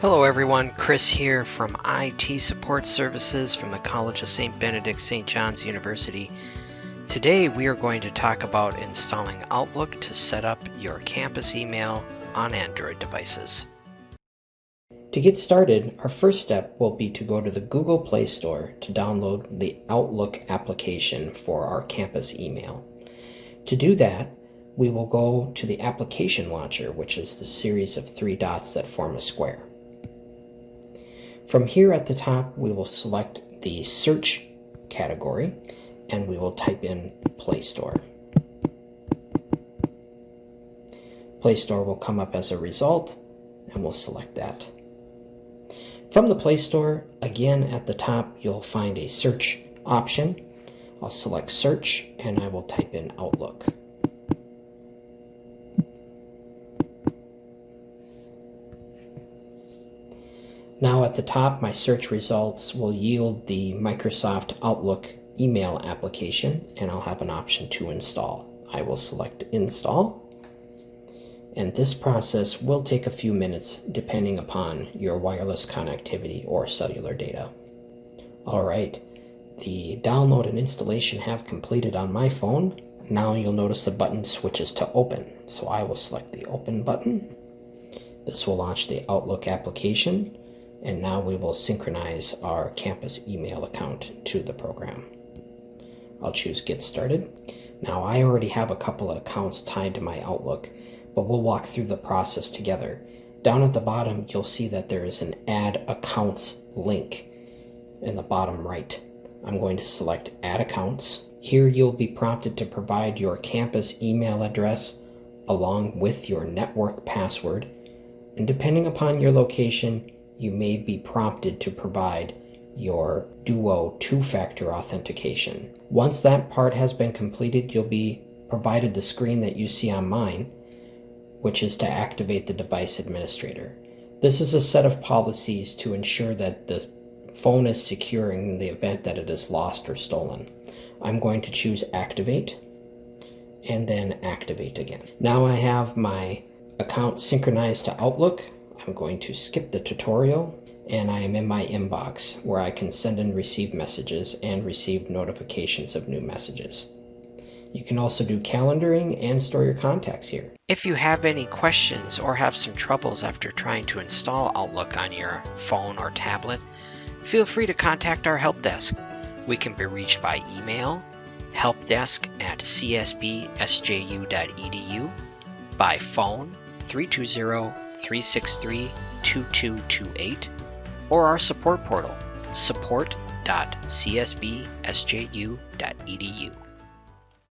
Hello everyone, Chris here from IT Support Services from the College of St. Benedict St. John's University. Today we are going to talk about installing Outlook to set up your campus email on Android devices. To get started, our first step will be to go to the Google Play Store to download the Outlook application for our campus email. To do that, we will go to the application launcher, which is the series of three dots that form a square. From here at the top, we will select the search category and we will type in Play Store. Play Store will come up as a result and we'll select that. From the Play Store, again at the top, you'll find a search option. I'll select search and I will type in Outlook. Now at the top, my search results will yield the Microsoft Outlook email application, and I'll have an option to install. I will select install, and this process will take a few minutes depending upon your wireless connectivity or cellular data. Alright, the download and installation have completed on my phone. Now you'll notice the button switches to open, so I will select the open button. This will launch the Outlook application. And now we will synchronize our campus email account to the program. I'll choose Get Started. Now I already have a couple of accounts tied to my Outlook, but we'll walk through the process together. Down at the bottom, you'll see that there is an Add Accounts link in the bottom right. I'm going to select Add Accounts. Here you'll be prompted to provide your campus email address along with your network password. And depending upon your location, you may be prompted to provide your Duo two-factor authentication. Once that part has been completed, you'll be provided the screen that you see on mine, which is to activate the device administrator. This is a set of policies to ensure that the phone is secure in the event that it is lost or stolen. I'm going to choose Activate and then Activate again. Now I have my account synchronized to Outlook. I'm going to skip the tutorial, and I am in my inbox where I can send and receive messages and receive notifications of new messages. You can also do calendaring and store your contacts here. If you have any questions or have some troubles after trying to install Outlook on your phone or tablet, feel free to contact our help desk. We can be reached by email, helpdesk@csb+SJU.edu, by phone 320-363-2228, or our support portal, support.csb+sju.edu.